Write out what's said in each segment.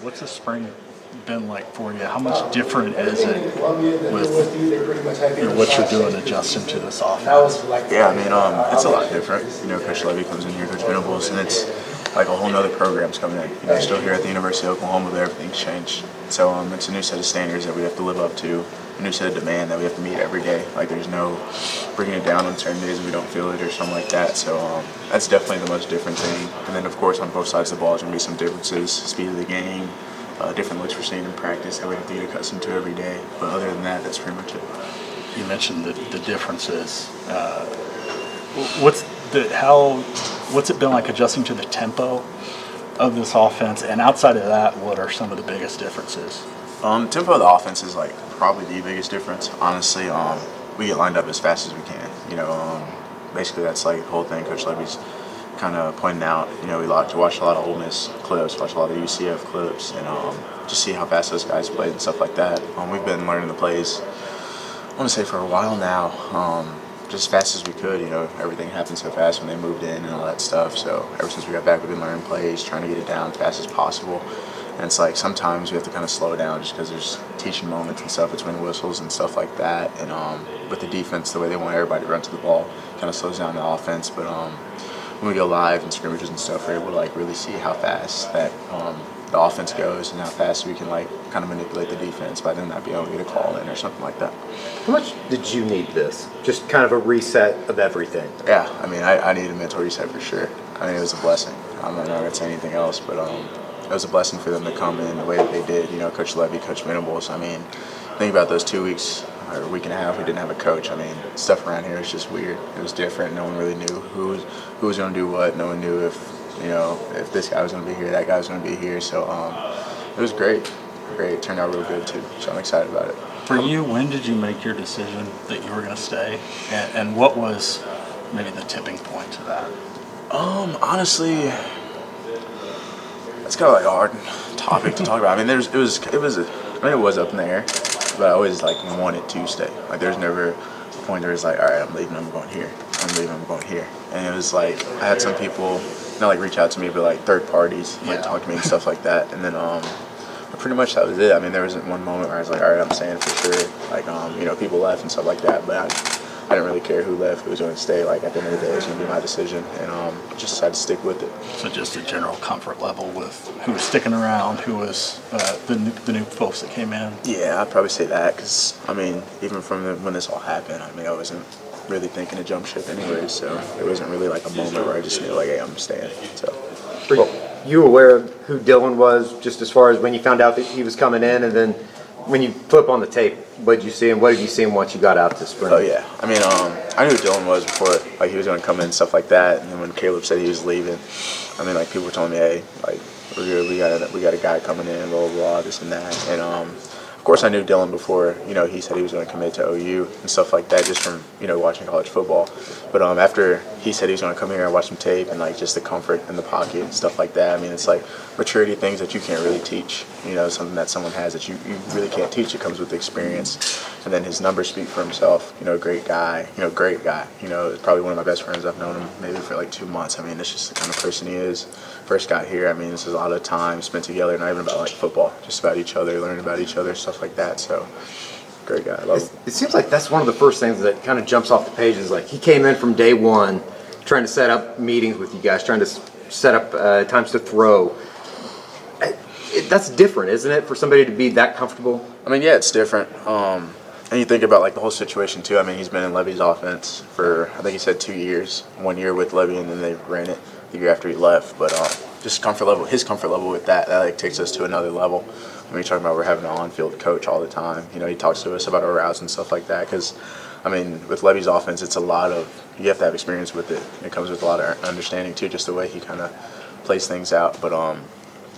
What's the spring been like for you? How much different is it with what you're doing adjusting to this offense? Yeah, I mean, it's a lot different. Coach Lebby comes in here, Coach Venables, and it's like a whole nother program's coming in. Still here at the University of Oklahoma, but everything's changed. So it's a new set of standards that we have to live up to, a new set of demand that we have to meet every day. Like there's no bringing it down on certain days if we don't feel it or something like that. So that's definitely the most different thing. And then of course on both sides of the ball, there's gonna be some differences: speed of the game, different looks we're seeing in practice that we have to get accustomed to every day. But other than that, that's pretty much it. You mentioned the differences. What's it been like adjusting to the tempo of this offense? And outside of that, what are some of the biggest differences? Tempo of the offense is like probably the biggest difference. Honestly, we get lined up as fast as we can. Basically that's like the whole thing. Coach Lebby's kind of pointing out. We like to watch a lot of Ole Miss clips, watch a lot of UCF clips, and just see how fast those guys play and stuff like that. We've been learning the plays, I want to say, for a while now. Just as fast as we could. Everything happened so fast when they moved in and all that stuff. So ever since we got back, we've been learning plays, trying to get it down as fast as possible. And it's like sometimes we have to kind of slow down just because there's teaching moments and stuff between whistles and stuff like that. And with the defense, the way they want everybody to run to the ball, kind of slows down the offense. But when we go live and scrimmages and stuff, we're able to really see how fast that the offense goes and how fast we can kind of manipulate the defense by them not being able to get a call in or something like that. How much did you need this? Just kind of a reset of everything? Yeah, I needed a mental reset for sure. It was a blessing. I'm not going to say anything else, but it was a blessing for them to come in the way that they did. Coach Lebby, Coach Venables. Think about those 2 weeks or a week and a half we didn't have a coach. Stuff around here was just weird. It was different. No one really knew who was going to do what. No one knew if this guy was going to be here, that guy was going to be here. So it was great. It turned out real good too. So I'm excited about it. For you, when did you make your decision that you were going to stay, and what was maybe the tipping point to that? Honestly, it's kind of a hard topic to talk about. It was up in the air, but I always wanted to stay. There's never a point where it's all right, I'm leaving, I'm going here. I'm leaving, I'm going here. And it was I had some people not reach out to me, but third parties talk to me and stuff like that. And then pretty much that was it. There wasn't one moment where I was all right, I'm staying for sure. People left and stuff like that, but I didn't really care who left, who was going to stay. At the end of the day, it was going to be my decision, and just decided to stick with it. So just a general comfort level with who was sticking around, who was the new folks that came in? Yeah, I'd probably say that because, even from when this all happened, I wasn't really thinking to jump ship anyway, so it wasn't really a moment where I just knew, hey, I'm staying. So. Were you aware of who Dylan was, just as far as when you found out that he was coming in, and then when you flip on the tape, what did you see him once you got out to spring? Oh yeah, I knew who Dylan was before, he was going to come in and stuff like that. And then when Caleb said he was leaving, people were telling me, hey, we got a guy coming in, blah blah blah, this and that. And of course I knew Dylan before. He said he was going to commit to OU and stuff like that, just from watching college football. But after he said he was going to come here and watch some tape and just the comfort in the pocket and stuff like that. It's maturity things that you can't really teach. Something that someone has that you really can't teach. It comes with experience. And then his numbers speak for himself. Great guy. Great guy. Probably one of my best friends. I've known him maybe for 2 months. It's just the kind of person he is. First got here. This is a lot of time spent together, not even about football, just about each other, learning about each other, stuff like that. So. Great guy. I love him. It seems like that's one of the first things that kind of jumps off the pages. He came in from day one, trying to set up meetings with you guys, trying to set up times to throw. That's different, isn't it, for somebody to be that comfortable? Yeah, it's different. And you think about the whole situation too. He's been in Lebby's offense for, I think he said 2 years. 1 year with Lebby, and then they ran it the year after he left. But just his comfort level with that takes us to another level. You're talking about we're having an on-field coach all the time. He talks to us about our routes and stuff like that. Because, with Lebby's offense, it's a lot of, you have to have experience with it. It comes with a lot of understanding too, just the way he kind of plays things out. But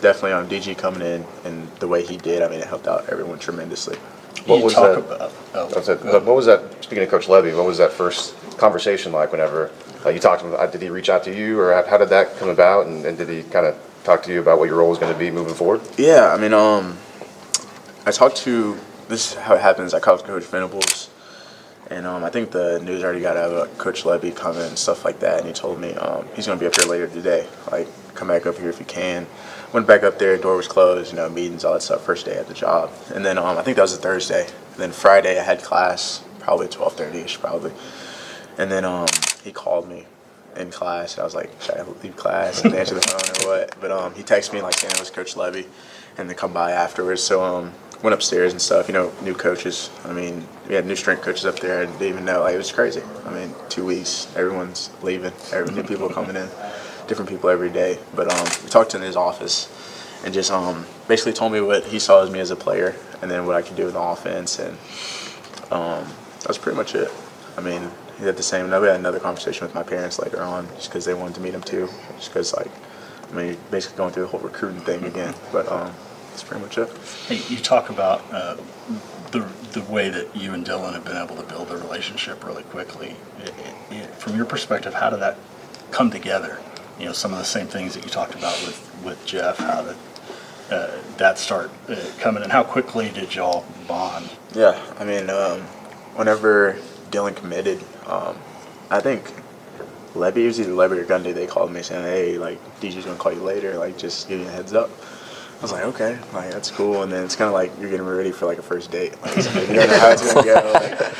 definitely on DG coming in and the way he did, it helped out everyone tremendously. What was that? Speaking of Coach Lebby, what was that first conversation like? Whenever you talked to him, did he reach out to you, or how did that come about? And did he kind of talk to you about what your role was going to be moving forward? Yeah, I talked to, this is how it happens. I called Coach Venables, and I think the news already got out about Coach Lebby coming and stuff like that. And he told me he's going to be up here later today. Come back up here if you can. went back up there, door was closed, meetings, all that stuff, first day at the job. And then I think that was a Thursday. And then Friday I had class, probably 12:30ish probably. And then he called me in class. I was like, should I leave class and answer the phone or what? But he texted me like saying it was Coach Lebby and to come by afterwards. So went upstairs and stuff, new coaches. I mean, we had new strength coaches up there. I didn't even know. Like, it was crazy. I mean, 2 weeks, everyone's leaving. New people coming in, different people every day. But we talked in his office and just basically told me what he saw as me as a player and then what I could do with the offense. And that was pretty much it. I mean, he had the same. We had another conversation with my parents later on just because they wanted to meet him too. Just because, basically going through the whole recruiting thing again. But that's pretty much it. Hey, you talk about the way that you and Dylan have been able to build a relationship really quickly. From your perspective, how did that come together? Some of the same things that you talked about with Jeff. How did that start coming, and how quickly did y'all bond? Yeah, I mean, whenever Dylan committed, I think Lebby, it was either Lebby or Gundy, they called me saying, hey, DJ's gonna call you later, just give you a heads up. I was like, okay, that's cool. And then it's kind of like you're getting ready for a first date. You don't know how it's gonna go.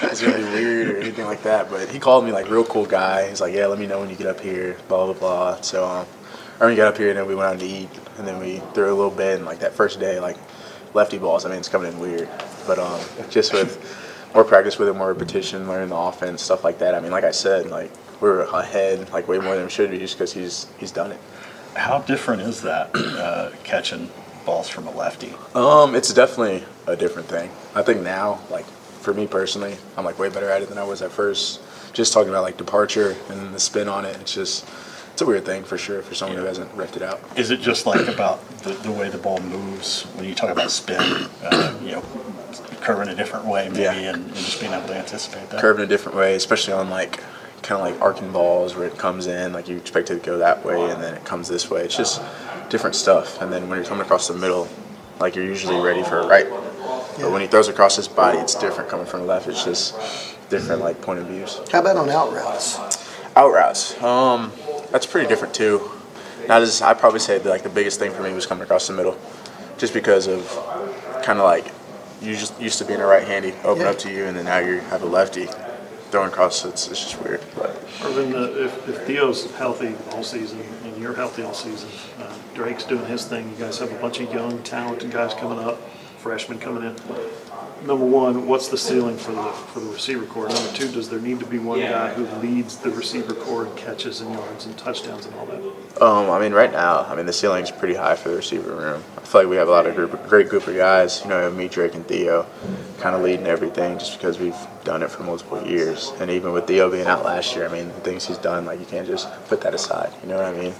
It's gonna be weird or anything like that. But he called me real cool guy. He's like, yeah, let me know when you get up here. Blah blah blah. So we got up here and then we went out to eat and then we threw a little bit. And that first day, lefty balls. I mean, it's coming in weird. But just with more practice with it, more repetition, learning the offense, stuff like that. I mean, like I said, we're ahead way more than we should be just because he's done it. How different is that catching balls from a lefty? It's definitely a different thing. I think now, for me personally, I'm way better at it than I was at first. Just talking about departure and the spin on it, it's a weird thing for sure for someone who hasn't ripped it out. Is it just about the way the ball moves when you talk about spin? Curve in a different way maybe, and just being able to anticipate that. Curve in a different way, especially on kind of arcing balls where it comes in, you expect it to go that way and then it comes this way. It's just different stuff. And then when you're coming across the middle, you're usually ready for a right. But when he throws across his body, it's different coming from the left. It's just different point of views. How about on out routes? Out routes, that's pretty different too. Not as I'd probably say the biggest thing for me was coming across the middle, just because of kind of you just used to being a right-handy open up to you, and then now you have a lefty throwing across. It's just weird. But Marvin, if Theo's healthy all season and you're healthy all season, Drake's doing his thing. You guys have a bunch of young, talented guys coming up, freshmen coming in. Number one, what's the ceiling for the receiver corps? Number two, does there need to be one guy who leads the receiver corps in catches and yards and touchdowns and all that? I mean, right now, the ceiling's pretty high for the receiver room. I feel like we have a lot of great group of guys. Me, Drake, and Theo, kind of leading everything, just because we've done it for multiple years. And even with Theo being out last year, the things he's done, you can't just put that aside. You know what I mean?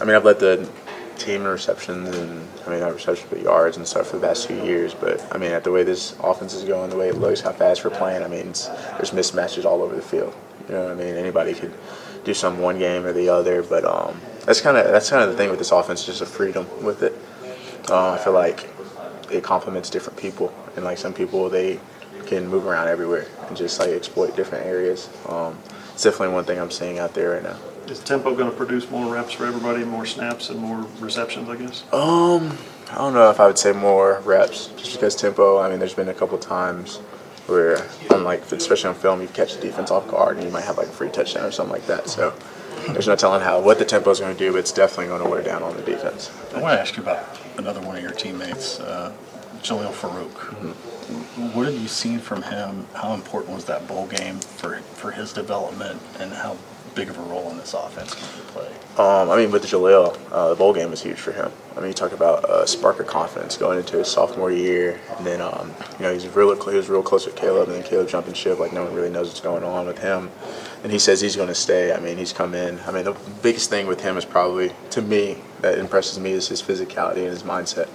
I've led the team in receptions and not receptions but yards and stuff for the past 2 years. But at the way this offense is going, the way it looks, how fast we're playing, there's mismatches all over the field. You know what I mean? Anybody could do some one game or the other, but that's kind of the thing with this offense, just a freedom with it. I feel like it complements different people, and some people they can move around everywhere and just exploit different areas. It's definitely one thing I'm seeing out there right now. Is tempo going to produce more reps for everybody, more snaps and more receptions, I guess? I don't know if I would say more reps, just because tempo. There's been a couple times where, especially on film, you catch the defense off guard and you might have a free touchdown or something like that. So there's no telling what the tempo is going to do, but it's definitely going to wear down on the defense. I want to ask you about another one of your teammates, Jaleel Farouk. Mm-hmm. What have you seen from him? How important was that bowl game for his development, and how big of a role in this offense can he play? With Jaleel, the bowl game was huge for him. You talk about a spark of confidence going into his sophomore year, and then he was real close with Caleb, and then Caleb jumping ship. No one really knows what's going on with him, and he says he's going to stay. He's come in. The biggest thing with him is probably, to me, that impresses me is his physicality and his mindset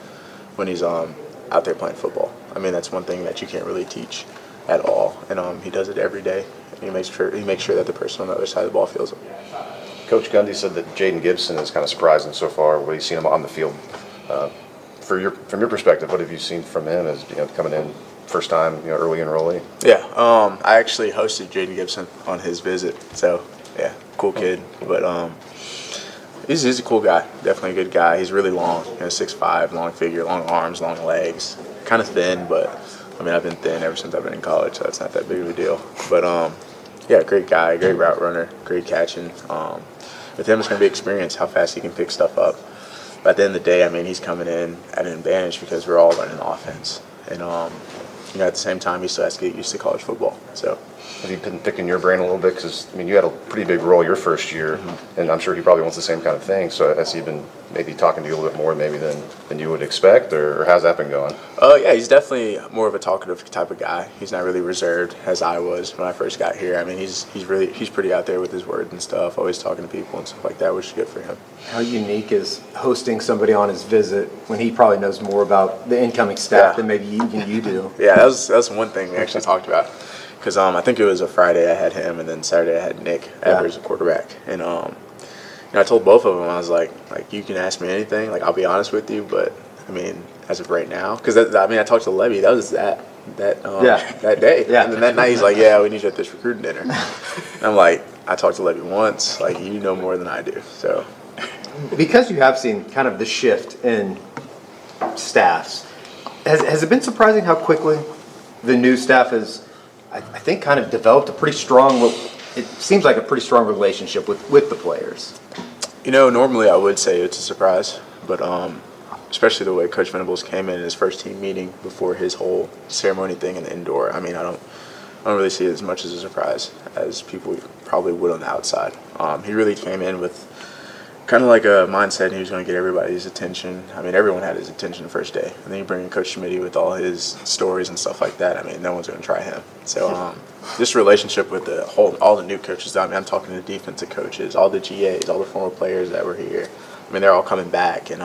when he's out there playing football. That's one thing that you can't really teach at all, and he does it every day. He makes sure that the person on the other side of the ball feels it. Coach Gundy said that Jaden Gibson is kind of surprising so far. What have you seen him on the field? From your perspective, what have you seen from him as coming in first time, early enrollee? Yeah, I actually hosted Jaden Gibson on his visit. So yeah, cool kid. But He's a cool guy. Definitely a good guy. He's really long. 6'5", long figure, long arms, long legs. Kind of thin, but I mean, I've been thin ever since I've been in college, so it's not that big of a deal. But yeah, great guy, great route runner, great catching. With him, it's going to be experience, how fast he can pick stuff up. But at the end of the day, I mean, he's coming in at an advantage because we're all learning offense. And, at the same time, he still has to get used to college football. So, Have you been picking your brain a little bit? Because, I mean, you had a pretty big role your first year, and I'm sure he probably wants the same kind of thing. So has he been maybe talking to you a little bit more maybe than you would expect, or how's that been going? yeah, he's definitely more of a talkative type of guy. He's not really reserved as I was when I first got here. I mean, he's pretty out there with his words and stuff, always talking to people and stuff like that, which is good for him. How unique is hosting somebody on his visit when he probably knows more about the incoming staff than maybe even you do? Yeah, that was one thing we actually talked about. Because I think it was a Friday I had him, and then Saturday I had Nick Evers, a quarterback. And I told both of them, I was like you can ask me anything. Like, I'll be honest with you, but I mean, as of right now, because I talked to Lebby. That was that day. Yeah. And then that night he's like, yeah, we need you at this recruiting dinner. And I'm like, I talked to Lebby once. Like, you know more than I do. So Because you have seen kind of the shift in staffs, has it been surprising how quickly the new staff has, I think, kind of developed a pretty strong, it seems like a pretty strong relationship with the players? Normally I would say it's a surprise, but especially the way Coach Venables came in his first team meeting before his whole ceremony thing in the indoor. I mean, I don't really see it as much as a surprise as people probably would on the outside. He really came in with kind of like a mindset he was going to get everybody's attention. I mean, everyone had his attention the first day. And then you bring in Coach Schmitty with all his stories and stuff like that. I mean, no one's going to try him. So this relationship with all the new coaches, I mean, I'm talking to defensive coaches, all the GAs, all the former players that were here. I mean, they're all coming back and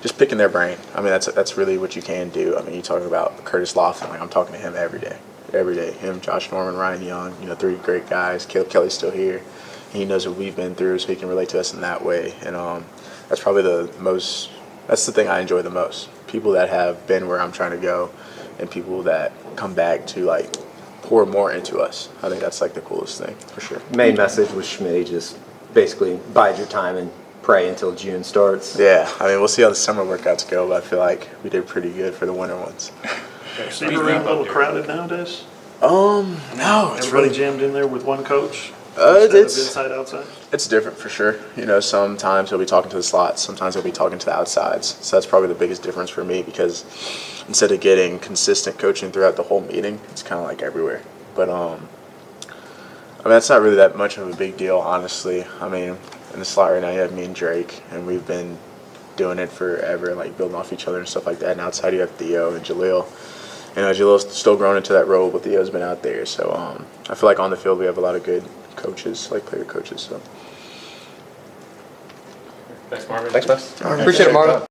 just picking their brain. I mean, that's really what you can do. I mean, you talk about Curtis Lofton. Like, I'm talking to him every day. Him, Josh Norman, Ryan Young, 3 great guys. Caleb Kelly's still here. He knows what we've been through, so he can relate to us in that way. And that's probably that's the thing I enjoy the most. People that have been where I'm trying to go and people that come back to, like, pour more into us. I think that's, like, the coolest thing, for sure. Main message with Schmitty, just basically bide your time and pray until June starts. Yeah, I mean, we'll see how the summer workouts go, but I feel like we did pretty good for the winter ones. Receiver room a little crowded nowadays? No, it's Everybody really jammed in there with one coach? it's Inside, outside? It's different for sure. Sometimes he'll be talking to the slots, sometimes he'll be talking to the outsides. So that's probably the biggest difference for me because instead of getting consistent coaching throughout the whole meeting, it's kind of like everywhere. But I mean, that's not really that much of a big deal, honestly. I mean, in the slot right now, you have me and Drake, and we've been doing it forever, like building off each other and stuff like that. And outside, you have Theo and Jaleel. Jalil's still growing into that role, but Theo's been out there. So I feel like on the field, we have a lot of good coaches, like player coaches. So. Thanks, Marvin. Thanks, man. Appreciate it, Marvin.